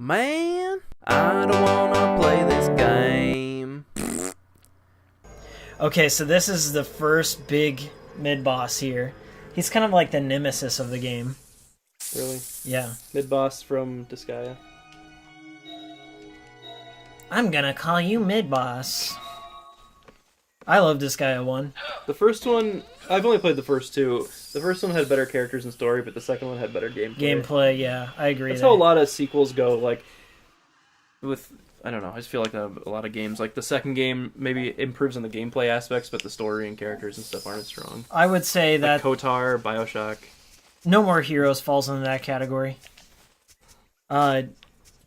Man, I don't wanna play this game. Okay, so this is the first big mid-boss here. He's kind of like the nemesis of the game. Really? Yeah. Mid-boss from Disgaea. I'm gonna call you mid-boss. I love Disgaea 1. The first one, I've only played the first two. The first one had better characters and story, but the second one had better gameplay. Gameplay, yeah, I agree. That's how a lot of sequels go, like, with, I don't know, I just feel like a lot of games, like the second game maybe improves on the gameplay aspects, but the story and characters and stuff aren't as strong. I would say that Like KOTOR, Bioshock. No More Heroes falls into that category.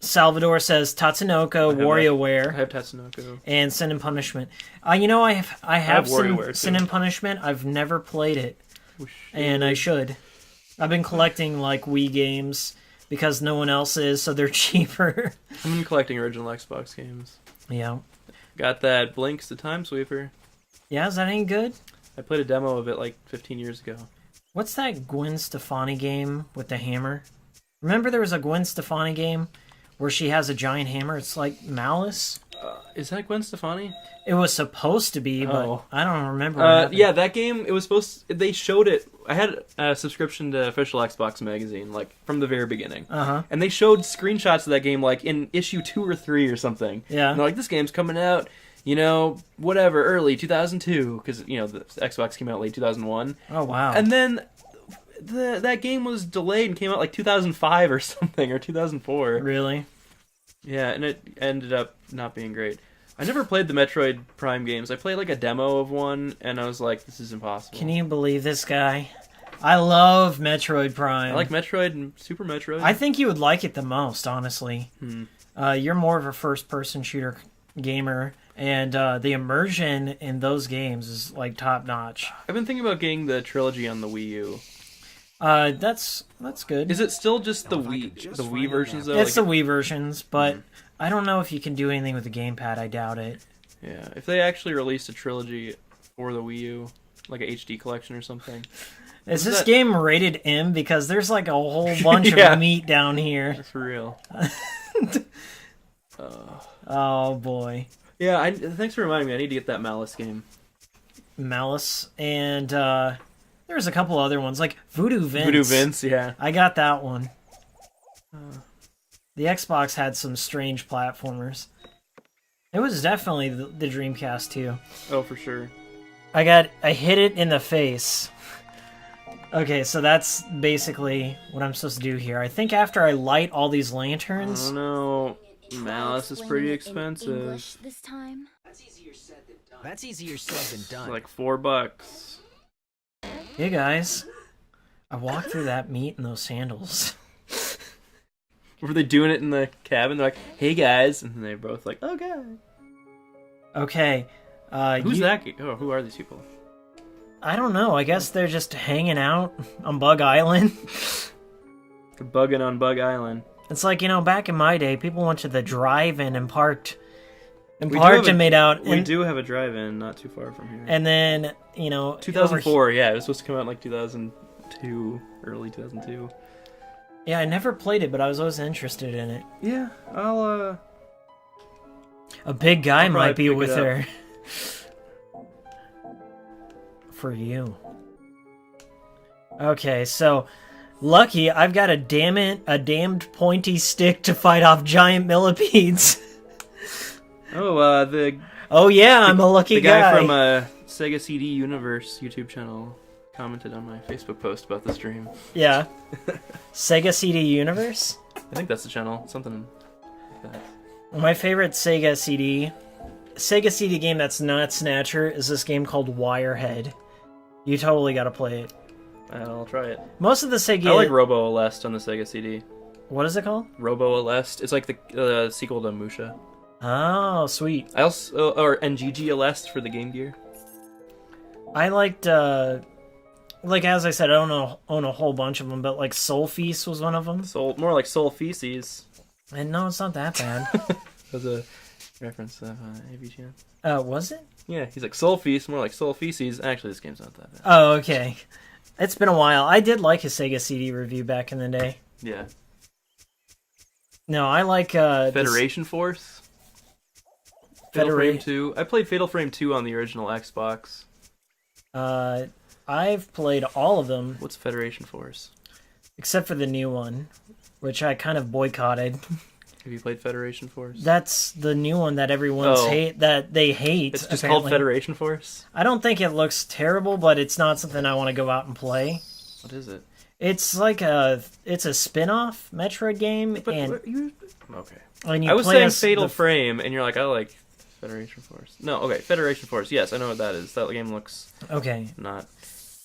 Salvador says Tatsunoko, I WarioWare, have Tatsunoko. and Sin and Punishment. I have WarioWare, Sin too. and Punishment. I've never played it, and I should. I've been collecting like Wii games because no one else is, so they're cheaper. I've been collecting original Xbox games. Yeah. Got that Blinks the Time Sweeper. Yeah, is that any good? I played a demo of it like 15 years ago. What's that Gwen Stefani game with the hammer? Remember there was a Gwen Stefani game where she has a giant hammer? It's like Malice? Is that Gwen Stefani? It was supposed to be, but Oh. I don't remember what happened. Yeah, that game, it was supposed to, they showed it. I had a subscription to official Xbox magazine, like, from the very beginning. Uh-huh. And they showed screenshots of that game, like, in issue 2 or 3 or something. Yeah. And they're like, this game's coming out, you know, whatever, early 2002, because, you know, the Xbox came out late 2001. Oh, wow. And then that game was delayed and came out, like, 2005 or something, or 2004. Really? Yeah, and it ended up not being great. I never played the Metroid Prime games. I played like a demo of one, and I was like, this is impossible. Can you believe this guy? I love Metroid Prime. I like Metroid and Super Metroid. I think you would like it the most, honestly. You're more of a first-person shooter gamer, and the immersion in those games is like top-notch. I've been thinking about getting the trilogy on the Wii U. That's good. Is it still just the Wii versions though? It's like, the Wii versions, but I don't know if you can do anything with the gamepad. I doubt it. yeah, if they actually released a trilogy for the Wii U, like a HD collection or something. Is this that- game rated M? Because there's like a whole bunch Yeah. of meat down here. For real. Oh boy. Yeah, thanks for reminding me. I need to get that Malice game. Malice, and there's a couple other ones, like Voodoo Vince. Voodoo Vince, yeah. I got that one. The Xbox had some strange platformers. It was definitely the Dreamcast, too. Oh, for sure. I hit it in the face. Okay, so that's basically what I'm supposed to do here. I think after I light all these lanterns... Oh no, Malice is pretty expensive. English this time. That's easier said than done. Like $4. Hey, guys. I walked through that meat in those sandals. Were they doing it in the cabin? They're like, "Hey guys," and then they're both like, "Okay." Okay. Who's that? Oh, who are these people? I don't know. I guess they're just hanging out on Bug Island. Bugging on Bug Island. It's like, back in my day, people went to the drive-in and parked and made out. We do have a drive-in not too far from here. And then, 2004, yeah, it was supposed to come out in like 2002, early 2002. Yeah, I never played it, but I was always interested in it. Yeah, I'll A big guy I'll might be probably pick with it her. For you. Okay, so lucky I've got a damned pointy stick to fight off giant millipedes. Oh, I'm a lucky the guy guy. from Sega CD Universe YouTube channel commented on my Facebook post about the stream. Yeah. Sega CD Universe? I think that's the channel, something like that. My favorite Sega CD game that's not Snatcher is this game called Wirehead. You totally gotta play it. I'll try it. Most of the Sega... I like Robo Alest on the Sega CD. What is it called? Robo Alest. It's like the sequel to Musha. Oh, sweet. I also or NGG Alest for the Game Gear. I liked, like as I said, I don't own a whole bunch of them, but like Soul Feast was one of them. More like Soul Feces. And no, it's not that bad. That's a reference of AVGN. Was it? Yeah, he's like Soul Feast, more like Soul Feces. Actually, this game's not that bad. Oh, okay. It's been a while. I did like his Sega CD review back in the day. Yeah. No, I like Federation Force. Fatal Frame Federa- 2. I played Fatal Frame 2 on the original Xbox. I've played all of them What's Federation Force? except for the new one, which I kind of boycotted. Have you played Federation Force? That's the new one that they hate. It's just apparently. called Federation Force? I don't think it looks terrible, but it's not something I want to go out and play. What is it? It's it's a spin-off Metroid game, But and okay. when you I was play saying as Fatal the- Frame, and you're like, I like Federation Force. No, okay, Federation Force. Yes, I know what that is. That game looks Okay, not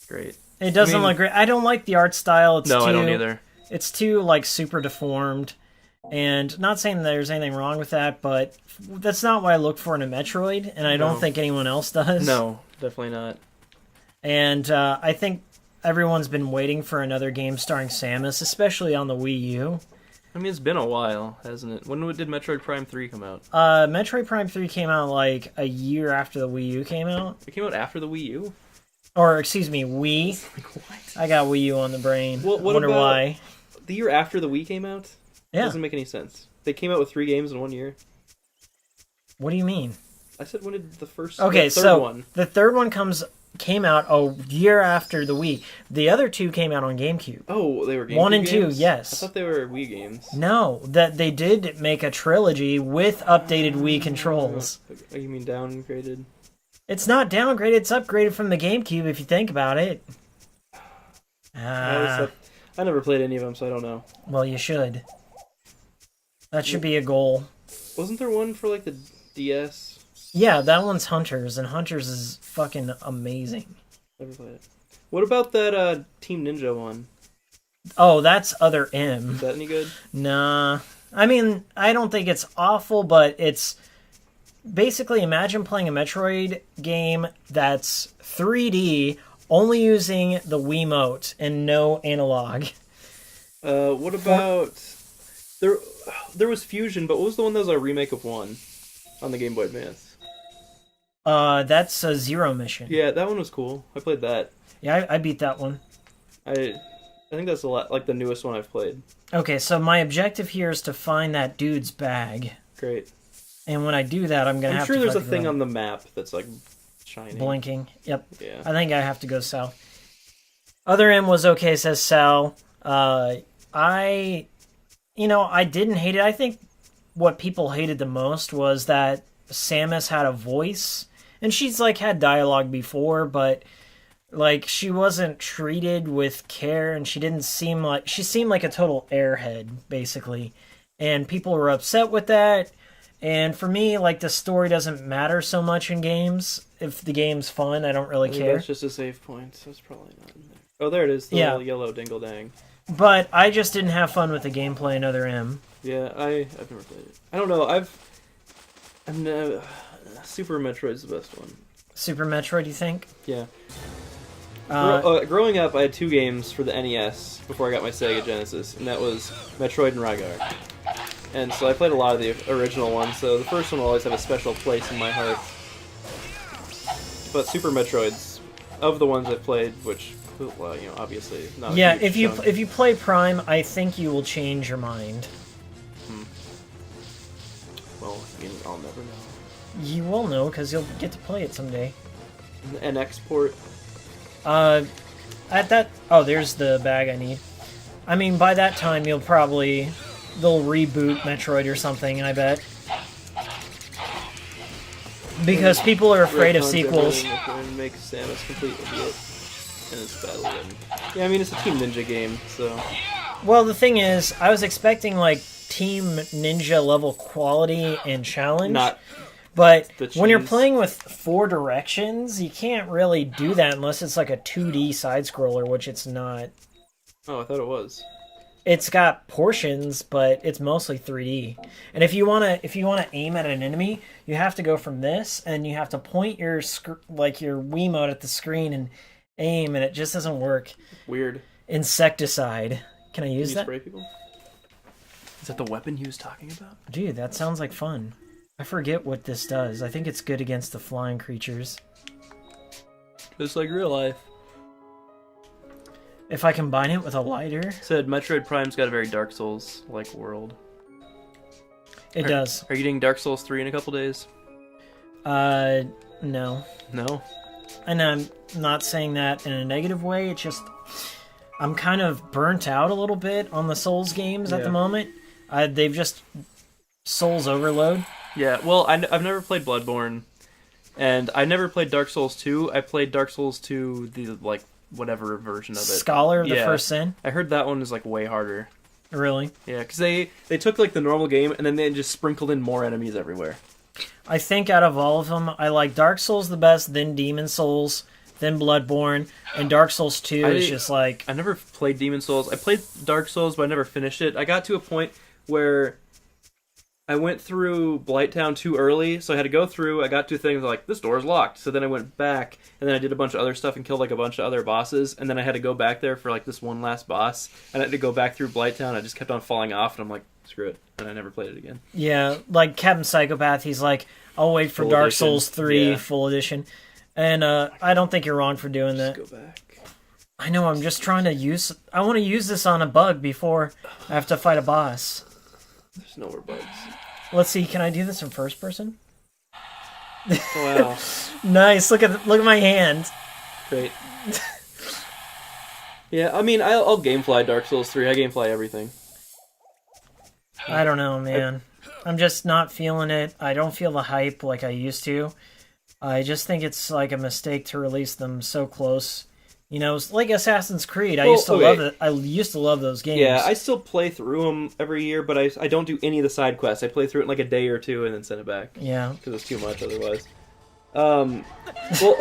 great. it doesn't look great. I don't like the art style. It's No, too, I don't either. It's too like super deformed, and not saying there's anything wrong with that, but that's not what I look for in a Metroid, and I don't No. think anyone else does. No, definitely not. And I think everyone's been waiting for another game starring Samus, especially on the Wii U. I mean, it's been a while, hasn't it? When did Metroid Prime 3 come out? Metroid Prime 3 came out like a year after the Wii U came out. It came out after the Wii U? Or, excuse me, Wii. What? I got Wii U on the brain. What Wonder about- why. The year after the Wii came out? Yeah. Doesn't make any sense. They came out with 3 games in 1 year. What do you mean? I said, when did the first Okay, the third so one? the third one came out a year after the Wii. The other two came out on GameCube. Oh, they were GameCube 1 and 2, games? yes. I thought they were Wii games. No, that they did make a trilogy with updated Wii controls. Oh, you mean downgraded? It's not downgraded, it's upgraded from the GameCube if you think about it. I never played any of them, so I don't know. Well, you should. That should be a goal. Wasn't there one for, like, the DS? Yeah, that one's Hunters, and Hunters is fucking amazing. Never played it. What about that Team Ninja one? Oh, that's Other M. Is that any good? Nah. I mean, I don't think it's awful, but it's... Basically, imagine playing a Metroid game that's 3D, only using the Wiimote and no analog. What about... There was Fusion, but what was the one that was a remake of 1 on the Game Boy Advance? That's a Zero Mission. Yeah, that one was cool. I played that. Yeah, I beat that one. I think that's like the newest one I've played. Okay, so my objective here is to find that dude's bag. Great. And when I do that, I'm going to I'm have sure to... there's a fucking thing go on the map that's like shining. blinking. Yep. Yeah. I think I have to go south. Other M was okay, says Sal. I didn't hate it. I think what people hated the most was that Samus had a voice. And she's, like, had dialogue before, but, like, she wasn't treated with care, and she seemed like a total airhead, basically. And people were upset with that. And for me, like, the story doesn't matter so much in games. If the game's fun, I don't really care. That's just a save point, so it's probably not in there. Oh, there it is. The little yellow dingle dang. But I just didn't have fun with the gameplay in Other M. Yeah, I've never played it. I don't know. I'm never... Super Metroid's the best one. Super Metroid, you think? Yeah. Growing up, I had 2 games for the NES before I got my Sega Genesis, and that was Metroid and Rygar. And so I played a lot of the original ones, so the first one will always have a special place in my heart. But Super Metroid's, of the ones I've played, which, well, obviously not. Yeah, a huge chunk. if you play Prime, I think you will change your mind. Well, I mean, I'll never know. You will know because you'll get to play it someday. An export. There's the bag I need. I mean, by that time they'll reboot Metroid or something, I bet. Because people are afraid of sequels. And make Samus complete idiot. And it's badly written. Yeah, I mean, it's a Team Ninja game, so... Well, the thing is, I was expecting, like, Team Ninja level quality and challenge. But when you're playing with 4 directions, you can't really do that unless it's like a 2D side-scroller, which it's not. Oh, I thought it was. It's got portions, but it's mostly 3D. And if you wanna aim at an enemy, you have to go from this, and you have to point your your Wiimote at the screen and aim, and it just doesn't work. Weird. Insecticide. Can I use that? Spray people? Is that the weapon he was talking about? Dude, that sounds like fun. I forget what this does. I think it's good against the flying creatures. Just like real life. If I combine it with a lighter... Said Metroid Prime's got a very Dark Souls-like world. It does. Are you getting Dark Souls 3 in a couple days? No. No? And I'm not saying that in a negative way. It's just I'm kind of burnt out a little bit on the Souls games at the moment. They've just Souls overload. Yeah, well, I've never played Bloodborne, and I never played Dark Souls 2. I played Dark Souls 2, the, like, whatever version of it. Scholar of the First Sin? I heard that one is, like, way harder. Really? Yeah, because they took, like, the normal game, and then they just sprinkled in more enemies everywhere. I think out of all of them, I like Dark Souls the best, then Demon Souls, then Bloodborne, and Dark Souls 2 is just like... I never played Demon Souls. I played Dark Souls, but I never finished it. I got to a point where I went through Blighttown too early, so I had to go through. I got to things like, this door is locked. So then I went back, and then I did a bunch of other stuff and killed like a bunch of other bosses, and then I had to go back there for like this one last boss, and I had to go back through Blighttown. I just kept on falling off, and I'm like, screw it. And I never played it again. Yeah, like Captain Psychopath, he's like, I'll wait for Full Dark edition. Souls 3 Yeah. full edition. And I don't think you're wrong for doing that. Just go back. I know, I'm just trying to use... I want to use this on a bug before I have to fight a boss. There's no more bugs. Let's see, can I do this in first person? Wow. Nice, look at my hand. Great. Yeah, I mean, I'll gamefly Dark Souls 3. I gamefly everything. I don't know, man. I'm just not feeling it. I don't feel the hype like I used to. I just think it's like a mistake to release them so close. You know, it's like Assassin's Creed. I used to love it. I used to love those games. Yeah, I still play through them every year, but I don't do any of the side quests. I play through it in like a day or two and then send it back. Yeah. Because it's too much otherwise. Well,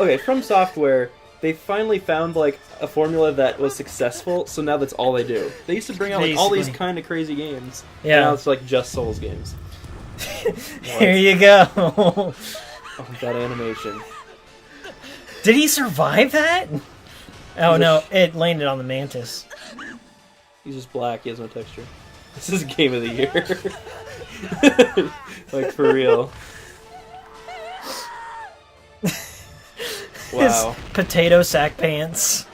okay, From Software, they finally found like a formula that was successful, so now that's all they do. They used to bring out like all these Basically. kind of crazy games. Yeah. And now it's like just Souls games. Here you go. Oh, that animation. Did he survive that? Oh no, it landed on the mantis. He's just black, he has no texture. This is game of the year. Like, for real. Wow. His potato sack pants.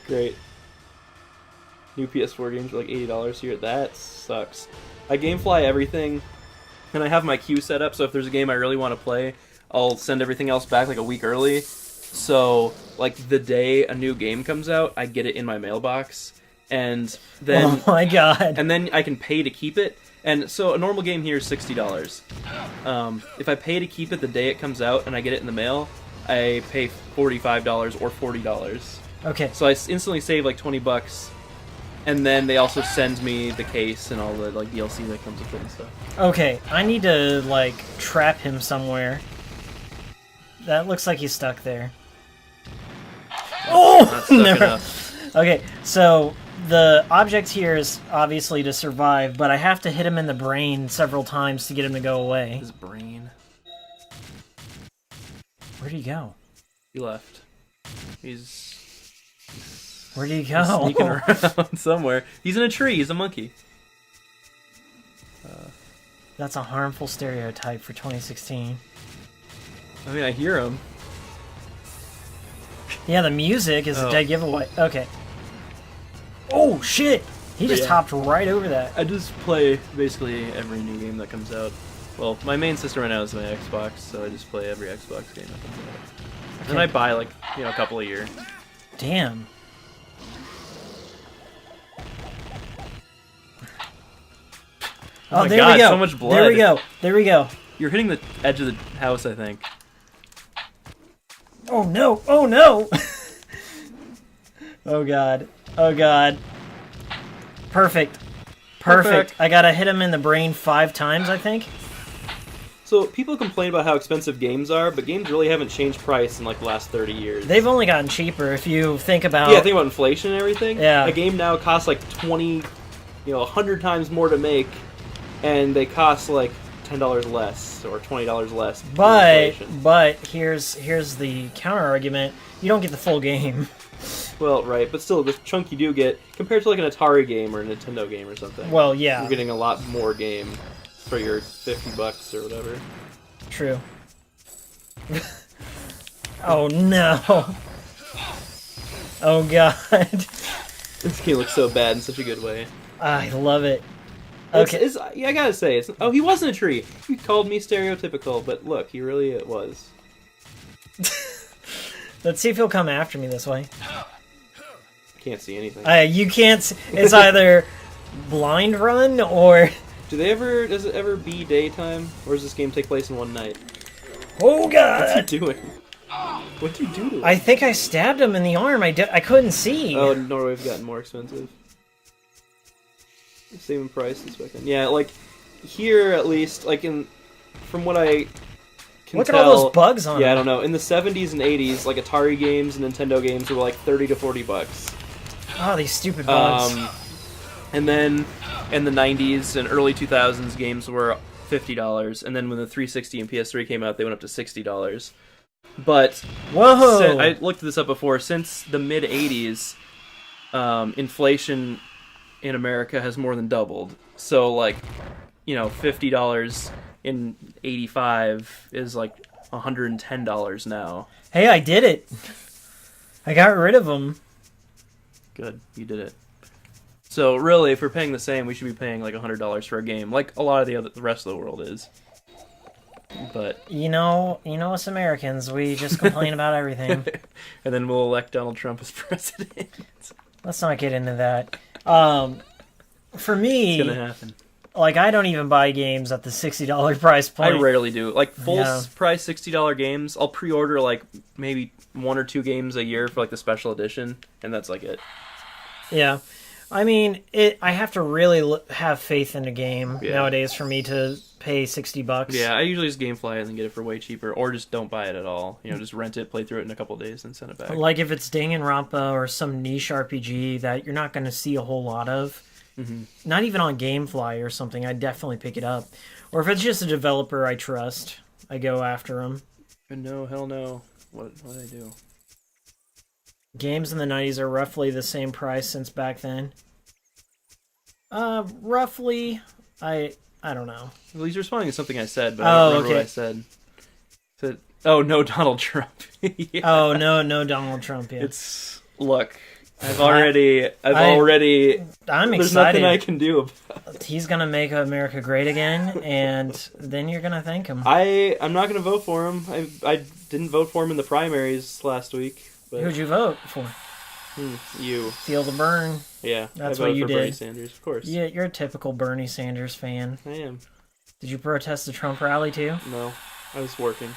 Great. New PS4 games are like $80 here. That sucks. I gamefly everything, and I have my queue set up, so if there's a game I really want to play, I'll send everything else back like a week early. So, like, the day a new game comes out, I get it in my mailbox, and then... Oh my god. And then I can pay to keep it. And so a normal game here is $60. If I pay to keep it the day it comes out and I get it in the mail, I pay $45 or $40. Okay. So I instantly save like $20, and then they also send me the case and all the like DLC that comes with it and stuff. Okay, I need to, like, trap him somewhere. That looks like he's stuck there. Oh! Not stuck Never. enough. Okay, so the object here is obviously to survive, but I have to hit him in the brain several times to get him to go away. His brain. Where'd he go? He left. He's Where'd he go? sneaking around somewhere. He's in a tree. He's a monkey. That's a harmful stereotype for 2016. I mean, I hear him. Yeah, the music is a Oh. dead giveaway. Okay. Oh, shit! He just yeah. hopped right over that. I just play basically every new game that comes out. Well, my main system right now is my Xbox, so I just play every Xbox game that comes out. And then I buy, like, a couple a year. Damn. Oh my there God, we go. so much blood. There we go. There we go. You're hitting the edge of the house, I think. Oh no! Oh no! Oh god. Oh god. Perfect. Perfect. I gotta hit him in the brain 5 times, I think. So, people complain about how expensive games are, but games really haven't changed price in, like, the last 30 years. They've only gotten cheaper if you think about... Yeah, think about inflation and everything. Yeah. A game now costs, like, 100 times more to make, and they cost, like, $10 less or $20 less. But here's the counter argument. You don't get the full game. Well, right, but still, the chunk you do get, compared to, like, an Atari game or a Nintendo game or something. Well, yeah. You're getting a lot more game for your $50 or whatever. True. Oh no. Oh god. This game looks so bad in such a good way. I love it. Okay. Yeah, I gotta say, oh, he wasn't a tree. He called me stereotypical, but look, he really was. Let's see if he'll come after me this way. Can't see anything. You can't. It's either blind run or. Does it ever be daytime, or does this game take place in one night? Oh god! What's he doing? What'd you do to him? I think I stabbed him in the arm. I couldn't see. Oh, Norway's gotten more expensive. Same price as back then. Yeah, like here at least, like from what I can Look tell, at all those bugs on Yeah, it. I don't know. In the 70s and 80s, like Atari games and Nintendo games were like $30 to $40. Oh, these stupid bugs. And then in the 90s and early 2000s, games were $50, and then when the 360 and PS3 came out, they went up to $60. But Whoa! I looked this up before. Since the mid 80s, inflation in America has more than doubled. So, like, $50 in '85 is like $110 now. Hey, I did it. I got rid of them. Good, you did it. So really, if we're paying the same, we should be paying like $100 for a game, like a lot of the rest of the world is. But You know us Americans, we just complain about everything. and then we'll elect Donald Trump as president. Let's not get into that. For me, It's gonna happen. like, I don't even buy games at the $60 price I point. rarely do. Like full Yeah. price $60 games, I'll pre-order like maybe 1 or 2 games a year for like the special edition, and that's like it. Yeah. I mean, I have to really have faith in a game nowadays for me to pay $60. Yeah, I usually just GameFly it and then get it for way cheaper, or just don't buy it at all. Just rent it, play through it in a couple of days, and send it back. Like if it's Danganronpa or some niche RPG that you're not going to see a whole lot of, not even on GameFly or something, I'd definitely pick it up. Or if it's just a developer I trust, I go after them. No, hell no. What did I do? Games in the 90s are roughly the same price since back then. Roughly, I don't know. Well, he's responding to something I said, but I don't remember what I said. Oh, no, Donald Trump. Yeah. Oh, no Donald Trump yet. Look, I've already. I'm There's excited. nothing I can do about it. He's gonna make America great again, and then you're gonna thank him. I'm not gonna vote for him. I didn't vote for him in the primaries last week. But Who'd you vote for? You. Feel the burn. Yeah, That's I what voted you for Bernie did. Sanders, of course. Yeah, you're a typical Bernie Sanders fan. I am. Did you protest the Trump rally too? No, I was working.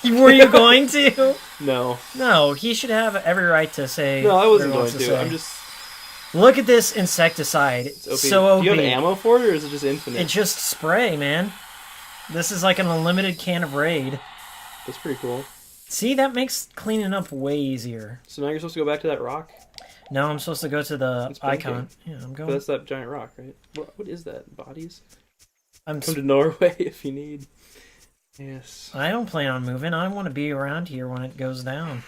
Were you going to? No. No, he should have every right to say. No, I wasn't what he going wants to. say. I'm just. Look at this insecticide. It's OP. So OP. Do you have ammo for it, or is it just infinite? It's just spray, man. This is like an unlimited can of Raid. That's pretty cool. See, that makes cleaning up way easier. So now you're supposed to go back to that rock? No, I'm supposed to go to the That's pretty icon. good. Yeah, I'm But going. that's that giant rock, right? What is that? Bodies? I'm. Come to Norway if you need. Yes. I don't plan on moving. I want to be around here when it goes down.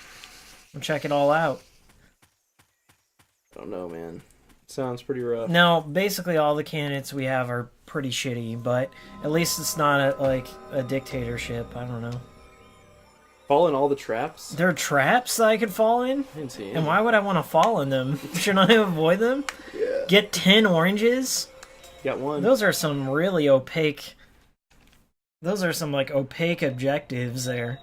I'll check it all out. I don't know, man. Sounds pretty rough. Now, basically, all the candidates we have are pretty shitty, but at least it's not a dictatorship. I don't know. Fall in all the traps? There are traps that I could fall in? I didn't see any. And why would I want to fall in them? Shouldn't I avoid them? Yeah. Get 10 oranges? Got one. Those are some really opaque... Those are some, like, opaque objectives there.